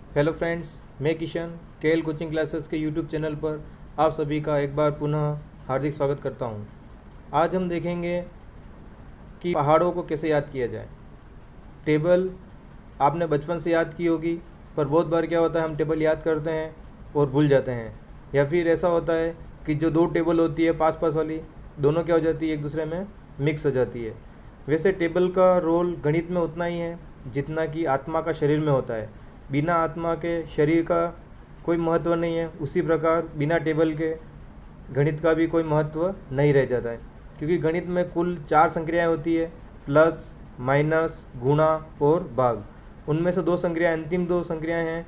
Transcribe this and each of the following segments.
Hello friends, मैं Kishan KL coaching classes के YouTube channel पर आप सभी का एक बार पुनः हार्दिक स्वागत करता हूं। आज हम देखेंगे कि पहाड़ों को कैसे याद किया जाए। टेबल आपने बचपन से याद की होगी, पर बहुत बार क्या होता है, हम टेबल याद करते हैं और भूल जाते हैं। या फिर ऐसा होता है कि जो दो टेबल होती है पास पास वाली, दोनों क्या हो जाती है, एक दूसरे में मिक्स हो जाती है। वैसे टेबल का रोल गणित में उतना ही है जितना कि आत्मा का शरीर में होता है। बिना आत्मा के शरीर का कोई महत्व नहीं है, उसी प्रकार बिना टेबल के गणित का भी कोई महत्व नहीं रह जाता है। क्योंकि गणित में कुल 4 संक्रियाएँ होती है, प्लस, माइनस, गुणा और भाग। उनमें से 2 संक्रियाएँ, अंतिम 2 संक्रियाएँ हैं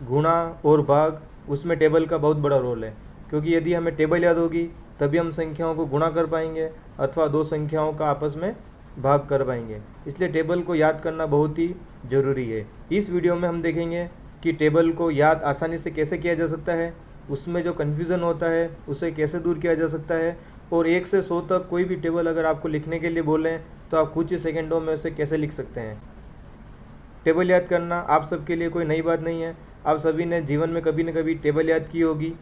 गुणा और भाग, उसमें टेबल का बहुत बड़ा रोल है। क्योंकि यदि हमें टेबल याद होगी तभी हम संख्याओं को गुणा कर पाएंगे अथवा 2 संख्याओं का आपस में भाग कर पाएंगे। इसलिए टेबल को याद करना बहुत ही ज़रूरी है। इस वीडियो में हम देखेंगे कि टेबल को याद आसानी से कैसे किया जा सकता है, उसमें जो कन्फ्यूज़न होता है उसे कैसे दूर किया जा सकता है, और 1 से 100 तक कोई भी टेबल अगर आपको लिखने के लिए बोलें तो आप कुछ ही सेकेंडों में उसे कैसे लिख सकते हैं। टेबल याद करना आप सबके लिए कोई नई बात नहीं है। आप सभी ने जीवन में कभी न कभी टेबल याद की होगी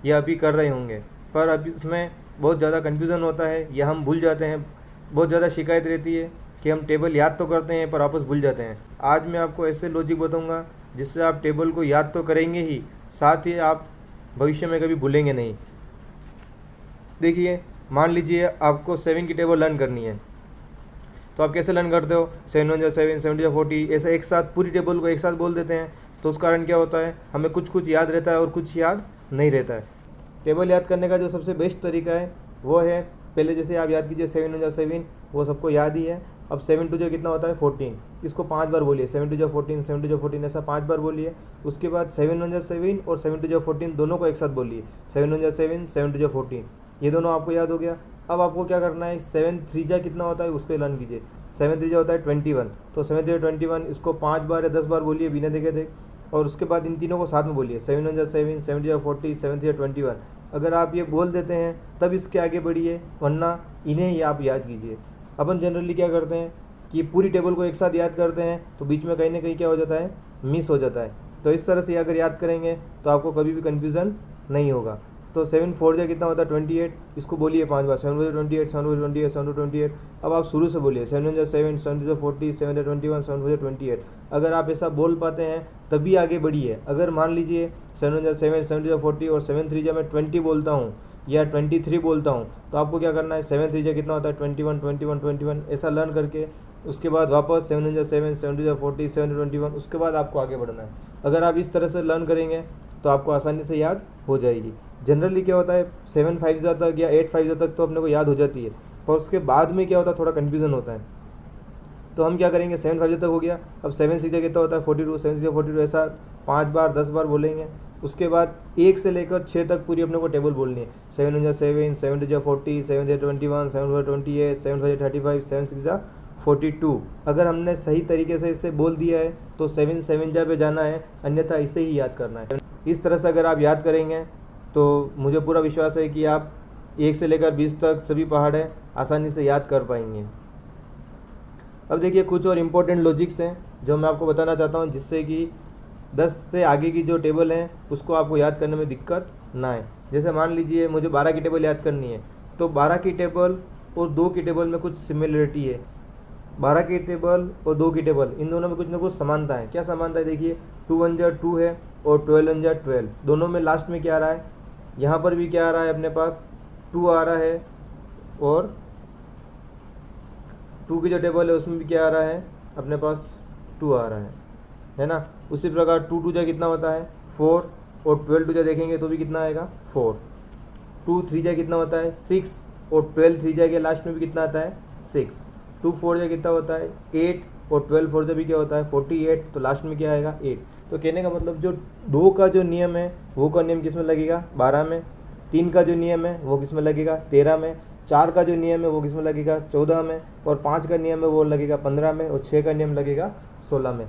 या अभी कर रहे होंगे, पर अभी इसमें बहुत ज़्यादा कन्फ्यूज़न होता है या हम भूल जाते हैं। बहुत ज़्यादा शिकायत रहती है कि हम टेबल याद तो करते हैं पर वापस भूल जाते हैं। आज मैं आपको ऐसे लॉजिक बताऊंगा जिससे आप टेबल को याद तो करेंगे ही, साथ ही आप भविष्य में कभी भूलेंगे नहीं। देखिए, मान लीजिए आपको 7 की टेबल लर्न करनी है, तो आप कैसे लर्न करते हो? 7 1 7, 7 2 40, ऐसे एक साथ पूरी टेबल को एक साथ बोल देते हैं। तो उस कारण क्या होता है, हमें कुछ कुछ याद रहता है और कुछ याद नहीं रहता है। टेबल याद करने का जो सबसे बेस्ट तरीका है वो है, पहले जैसे आप याद कीजिए 7 1 7, वो सबको याद ही है। अब 7 2 कितना होता है 14, इसको 5 बार बोलिए। 7 2 14, 7 2 14, ऐसा 5 बार बोलिए। उसके बाद 7 1 7 और 7 2 14 दोनों को एक साथ बोलिए। 7 1 7, 7 2 14, ये दोनों आपको याद हो गया। अब आपको क्या करना है, 7 3 कितना होता है उसको लर्न कीजिए। 7 3 होता है 21, तो 7 3 21, इसको 5 बार या 10 बार बोलिए बिना देखे थे। और उसके बाद इन तीनों को साथ में बोलिए। 7 1 7, 7 2 40, 7 3 21। अगर आप ये बोल देते हैं तब इसके आगे बढ़िए, वरना इन्हें ही आप याद कीजिए। अपन जनरली क्या करते हैं कि पूरी टेबल को एक साथ याद करते हैं, तो बीच में कहीं ना कहीं क्या हो जाता है, मिस हो जाता है। तो इस तरह से अगर याद करेंगे तो आपको कभी भी कन्फ्यूज़न नहीं होगा। तो 7 4 कितना होता है 28, इसको बोलिए 5 बार। 7 28, 7 28, 7 28। अब आप शुरू से बोलिए। 7 7, 7 40, 7 21, 7 28। अगर आप ऐसा बोल पाते हैं तभी आगे बढ़िए। अगर मान लीजिए 7 7, 7 40 और 7 3 मैं 20 बोलता हूँ या 23 बोलता हूँ, तो आपको क्या करना है, 7 3 कितना होता है 21, 21, 21, ऐसा लर्न करके उसके बाद वापस 7 7, 7 40, 7 21, उसके बाद आपको आगे बढ़ना है। अगर आप इस तरह से लर्न करेंगे तो आपको आसानी से याद हो जाएगी। जनरली क्या होता है, 7 5 तक या 8 5 तक तो अपने को याद हो जाती है, पर उसके बाद में क्या होता है, थोड़ा कन्फ्यूज़न होता है। तो हम क्या करेंगे, 7 5 तक हो गया। अब 7 6 कितना होता है 42, 7 6 42, ऐसा 5 बार 10 बार बोलेंगे। उसके बाद 1 से लेकर 6 तक पूरी अपने को टेबल बोलनी है। 7 1 7, 7 2 40, 7 3 21, 7 4 28, 7 5 35, 7 6 42। अगर हमने सही तरीके से इसे बोल दिया है तो 7 7 पे जाना है, अन्यथा इसे ही याद करना है। इस तरह से अगर आप याद करेंगे तो मुझे पूरा विश्वास है कि आप 1 से लेकर 20 तक सभी पहाड़ें आसानी से याद कर पाएंगे। अब देखिए, कुछ और इम्पोर्टेंट लॉजिक्स हैं जो मैं आपको बताना चाहता हूं, जिससे कि 10 से आगे की जो टेबल हैं उसको आपको याद करने में दिक्कत ना आए। जैसे मान लीजिए मुझे 12 की टेबल याद करनी है, तो 12 की टेबल और 2 की टेबल में कुछ सिमिलरिटी है। 12 की टेबल और 2 की टेबल, इन दोनों में कुछ ना कुछ समानता है। क्या समानता है, देखिए 2 1 2 है और 12 1 12। दोनों में लास्ट में क्या आ रहा है, यहाँ पर भी क्या आ रहा है, अपने पास 2 आ रहा है, और 2 की जो टेबल है उसमें भी क्या आ रहा है, अपने पास 2 आ रहा है ना। उसी प्रकार 2 2 कितना होता है 4, और 12 2 देखेंगे तो भी कितना आएगा 4। 2 3 कितना होता है 6, और 12 3 के लास्ट में भी कितना आता है 6। 2 4 कितना होता है 8, और 12 4 भी क्या होता है 48, तो लास्ट में क्या आएगा 8। तो कहने का मतलब जो 2 का जो नियम है वो का नियम किस में लगेगा 12 में, 3 का जो नियम है वो किस में लगेगा 13 में, 4 का जो नियम है वो किस में लगेगा 14 में, और 5 का नियम है वो लगेगा 15 में, और 6 का नियम लगेगा 16 में।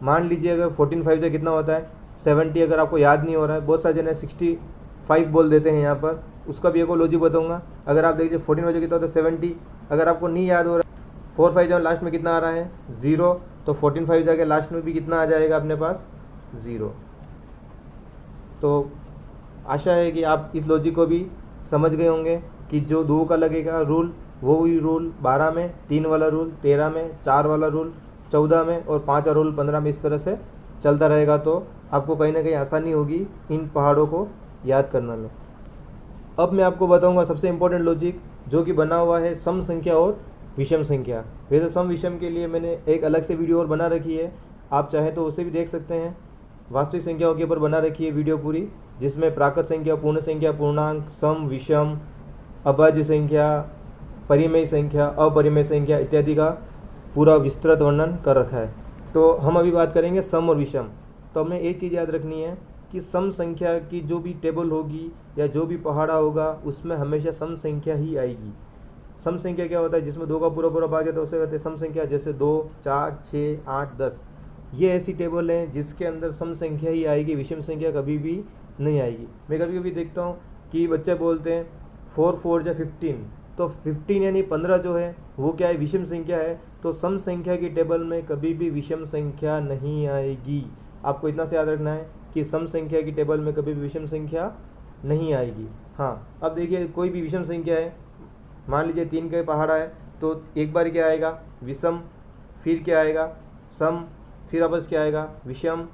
मान लीजिए अगर 14 5 से कितना होता है 70, अगर आपको याद नहीं हो रहा है, बहुत सारे जने 65 बोल देते हैं यहाँ पर, उसका भी एक और लॉजिक बताऊँगा। अगर आप देखिए 14 5 कितना होता है 70, अगर आपको नहीं याद हो रहा है 4 5 लास्ट में कितना आ रहा है 0, तो 14 5 जाके लास्ट में भी कितना आ जाएगा अपने पास 0। तो आशा है कि आप इस लॉजिक को भी समझ गए होंगे कि जो 2 का लगेगा रूल वो ही रूल 12 में, 3 वाला रूल 13 में, 4 वाला रूल 14 में और 5 वाला रूल 15 में, इस तरह से चलता रहेगा। तो आपको कहीं ना कहीं आसानी होगी इन पहाड़ों को याद करने में। अब मैं आपको बताऊंगा सबसे इम्पोर्टेंट लॉजिक जो कि बना हुआ है सम संख्या और विषम संख्या। वैसे सम विषम के लिए मैंने एक अलग से वीडियो और बना रखी है, आप चाहें तो उसे भी देख सकते हैं। वास्तविक संख्याओं के ऊपर बना रखी है वीडियो पूरी, जिसमें प्राकृत संख्या, पूर्ण संख्या, पूर्णांक, सम, विषम, अभाज्य संख्या, परिमेय संख्या, अपरिमेय संख्या इत्यादि का पूरा विस्तृत वर्णन कर रखा है। तो हम अभी बात करेंगे सम और विषम। तो हमें एक चीज़ याद रखनी है कि सम संख्या की जो भी टेबल होगी या जो भी पहाड़ा होगा उसमें हमेशा सम संख्या ही आएगी। सम संख्या क्या होता है, जिसमें 2 का पूरा भाग है तो उसे कहते हैं सम संख्या। जैसे 2, 4, 6, 8, 10 ये ऐसी टेबल हैं जिसके अंदर सम संख्या ही आएगी, विषम संख्या कभी भी नहीं आएगी। मैं कभी कभी देखता हूँ कि बच्चे बोलते हैं 4 4 जा 15, तो 15 यानी 15 जो है वो क्या है, विषम संख्या है। तो सम संख्या की टेबल में कभी भी विषम संख्या नहीं आएगी। आपको इतना से याद रखना है कि सम संख्या की टेबल में कभी भी विषम संख्या नहीं आएगी। हाँ, अब देखिए कोई भी विषम संख्या है, मान लीजिए 3 का पहाड़ा है, तो एक बार क्या आएगा विषम, फिर क्या आएगा सम, फिर वापस क्या आएगा विषम,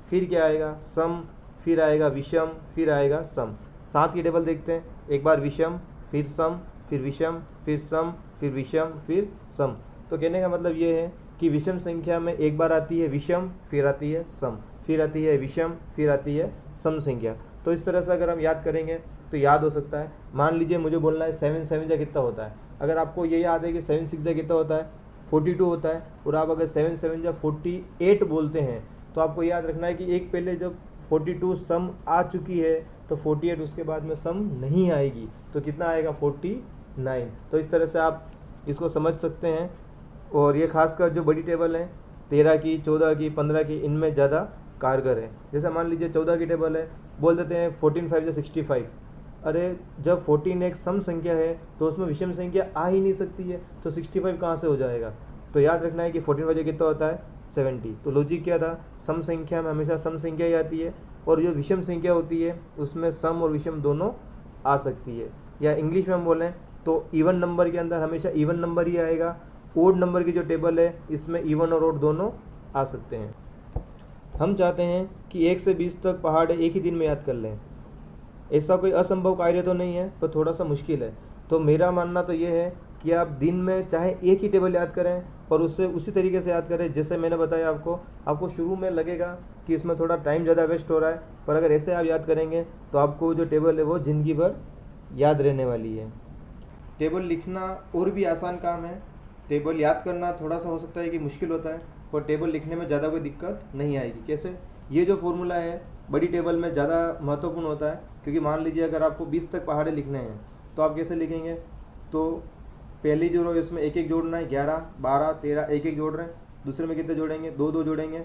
फिर क्या आएगा सम, फिर आएगा विषम, फिर आएगा सम। 7 की टेबल देखते हैं, एक बार विषम, फिर सम, फिर विषम, फिर सम, फिर विषम, फिर सम। तो कहने का मतलब ये है कि विषम संख्या में एक बार आती है विषम, फिर आती है सम, फिर आती है विषम, फिर आती है सम संख्या। तो इस तरह से अगर हम याद करेंगे तो याद हो सकता है। मान लीजिए मुझे बोलना है 7 7 जा कितना होता है। अगर आपको ये याद है कि 7 6 जा कितना होता है 42 होता है, और आप अगर 7 7 जा 48 बोलते हैं तो आपको याद रखना है कि एक पहले जब 42 सम आ चुकी है तो 48 उसके बाद में सम नहीं आएगी, तो कितना आएगा 49। तो इस तरह से आप इसको समझ सकते हैं। और ये खासकर जो बड़ी टेबल है 13 की, 14 की, 15 की, इनमें ज़्यादा कारगर है। जैसे मान लीजिए 14 की टेबल है, बोल देते हैं 14 5 जा 65। अरे जब 14 एक सम संख्या है तो उसमें विषम संख्या आ ही नहीं सकती है, तो 65 कहाँ से हो जाएगा। तो याद रखना है कि 14 5 कितना होता है 70। तो लॉजिक क्या था, सम संख्या में हमेशा सम संख्या ही आती है, और जो विषम संख्या होती है उसमें सम और विषम दोनों आ सकती है। या इंग्लिश में हम बोलें तो इवन नंबर के अंदर हमेशा इवन नंबर ही आएगा। ओड नंबर की जो टेबल है इसमें इवन और ओड दोनों आ सकते हैं। हम चाहते हैं कि 1 से 20 तक पहाड़ एक ही दिन में याद कर लें। ऐसा कोई असंभव कार्य तो नहीं है, पर थोड़ा सा मुश्किल है। तो मेरा मानना तो ये है कि आप दिन में चाहे एक ही टेबल याद करें, पर उससे उसी तरीके से याद करें जैसे मैंने बताया आपको शुरू में लगेगा कि इसमें थोड़ा टाइम ज़्यादा वेस्ट हो रहा है, पर अगर ऐसे आप याद करेंगे तो आपको जो टेबल है वो ज़िंदगी भर याद रहने वाली है। टेबल लिखना और भी आसान काम है, टेबल याद करना थोड़ा सा हो सकता है कि मुश्किल होता है, पर टेबल लिखने में ज़्यादा कोई दिक्कत नहीं आएगी। कैसे, ये जो फॉर्मूला है बड़ी टेबल में ज़्यादा महत्वपूर्ण होता है, क्योंकि मान लीजिए अगर आपको 20 तक पहाड़े लिखने हैं तो आप कैसे लिखेंगे, तो पहली जो रो इसमें एक एक जोड़ना है, 11 12 13 एक एक जोड़ रहे हैं। दूसरे में कितने जोड़ेंगे, 2 2 जोड़ेंगे,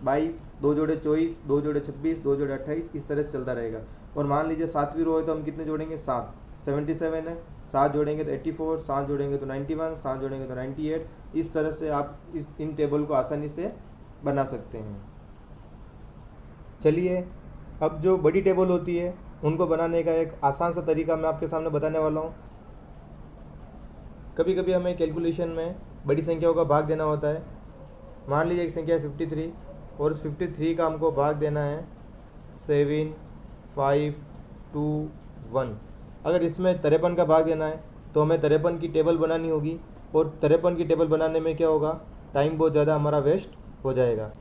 22, 2 जोड़े 24, 2 जोड़े 26, 2 जोड़े 28, इस तरह से चलता रहेगा। और मान लीजिए 7वीं रो है तो हम कितने जोड़ेंगे, 7, 77 है, 7 जोड़ेंगे तो 84, 7 जोड़ेंगे तो 91, 7 जोड़ेंगे तो 98। इस तरह से आप इन टेबल को आसानी से बना सकते हैं। चलिए अब जो बड़ी टेबल होती है उनको बनाने का एक आसान सा तरीका मैं आपके सामने बताने वाला हूँ। कभी कभी हमें कैलकुलेशन में बड़ी संख्याओं का भाग देना होता है। मान लीजिए एक संख्या 53 और उस 53 का हमको भाग देना है 7 5 2 1। अगर इसमें 53 का भाग देना है तो हमें 53 की टेबल बनानी होगी, और 53 की टेबल बनाने में क्या होगा, टाइम बहुत ज़्यादा हमारा वेस्ट हो जाएगा।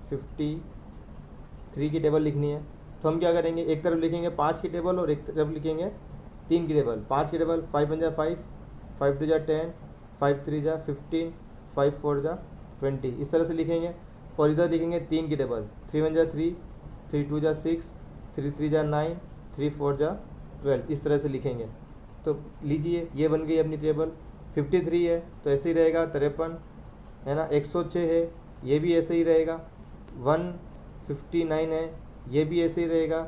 53 की टेबल लिखनी है तो हम क्या करेंगे, एक तरफ लिखेंगे 5 की टेबल और एक तरफ लिखेंगे 3 की टेबल। 5 की टेबल 5 1 जा 5, 5 2 जा 10, 5 3 जा 15, 5 4 जा 20, इस तरह से लिखेंगे। और इधर लिखेंगे 3 की टेबल, 3 1 जा 3, 3 2 जा 6, 3 3 जा 9, 3 4 जा 12, इस तरह से लिखेंगे। तो लीजिए ये बन गई अपनी टेबल। 53 है तो ऐसे ही रहेगा 53, है ना। 106 है ये भी ऐसे ही रहेगा। 159 है ये भी ऐसे ही रहेगा।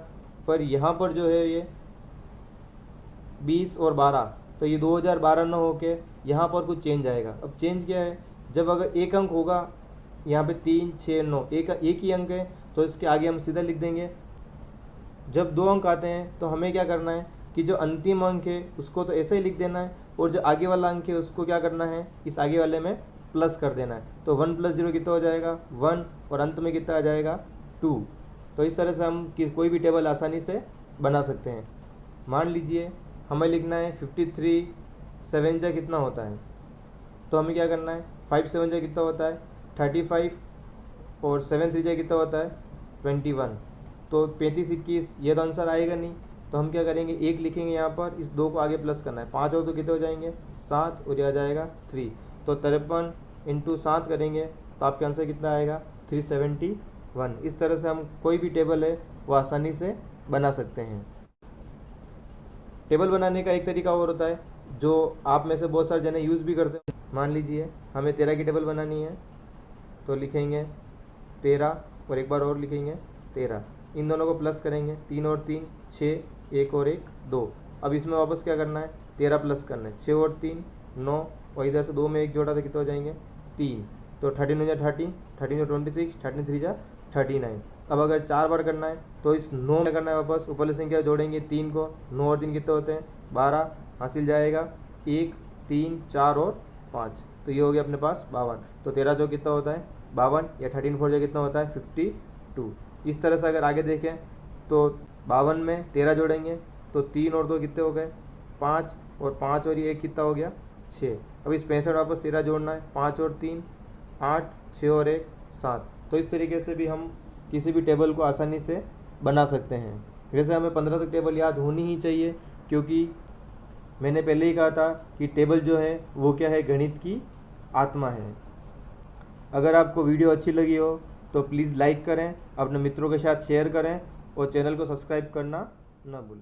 पर यहाँ पर जो है ये 20 और 12, तो ये 2012 न होके यहाँ पर कुछ चेंज आएगा। अब चेंज क्या है, जब अगर एक अंक होगा यहाँ पे 3 6 9 एक ही अंक है, तो इसके आगे हम सीधा लिख देंगे। जब 2 अंक आते हैं तो हमें क्या करना है कि जो अंतिम अंक है उसको तो ऐसे ही लिख देना है, और जो आगे वाला अंक है उसको क्या करना है, इस आगे वाले में प्लस कर देना है। तो 1 + 0 कितना हो जाएगा 1, और अंत में कितना आ जाएगा 2। तो इस तरह से हम कोई भी टेबल आसानी से बना सकते हैं। मान लीजिए हमें लिखना है 53 7 जा कितना होता है, तो हमें क्या करना है 5 7 जा कितना होता है 35, और 7 3 जा कितना होता है 21। तो 35 21 ये तो आंसर आएगा नहीं, तो हम क्या करेंगे 1 लिखेंगे यहाँ पर, इस 2 को आगे प्लस करना है, 5 और तो कितने हो जाएंगे 7, और ये आ जाएगा 3। तो 53 × 7 करेंगे तो आपका आंसर कितना आएगा 371। इस तरह से हम कोई भी टेबल है वो आसानी से बना सकते हैं। टेबल बनाने का एक तरीका और होता है जो आप में से बहुत सारे जने यूज़ भी करते हैं। मान लीजिए हमें 13 की टेबल बनानी है, तो लिखेंगे 13 और एक बार और लिखेंगे 13, इन दोनों को प्लस करेंगे, 3 और 3 6, 1 और 1 2। अब इसमें वापस क्या करना है 13 प्लस करना है, 6 और 3 9, और इधर से 2 में 1 जोड़ा तो कितना हो जाएंगे 3। तो 13 × 30, 13 × 26, 13 3 जा 39। अब अगर 4 बार करना है तो इस 9 में करना है, वापस ऊपर वाली संख्या जोड़ेंगे 3 को, 9 और 3 कितने होते हैं 12, हासिल जाएगा 1 3 4 और 5, तो ये हो गया अपने पास 52। तो 13 जो कितना होता है 52, या 13 4 जो कितना होता है 52। इस तरह से अगर आगे देखें तो 52 में 13 जोड़ेंगे तो 3 और 2 कितने हो गए 5, और 5 और ये 1 कितना हो गया 6। अब इस 65 वापस 13 जोड़ना है, 5 और 3 8, 6 और 1 7। तो इस तरीके से भी हम किसी भी टेबल को आसानी से बना सकते हैं। वैसे हमें 15 तक टेबल याद होनी ही चाहिए, क्योंकि मैंने पहले ही कहा था कि टेबल जो है वो क्या है, गणित की आत्मा है। अगर आपको वीडियो अच्छी लगी हो तो प्लीज़ लाइक करें, अपने मित्रों के साथ शेयर करें, और चैनल को सब्सक्राइब करना ना भूलें।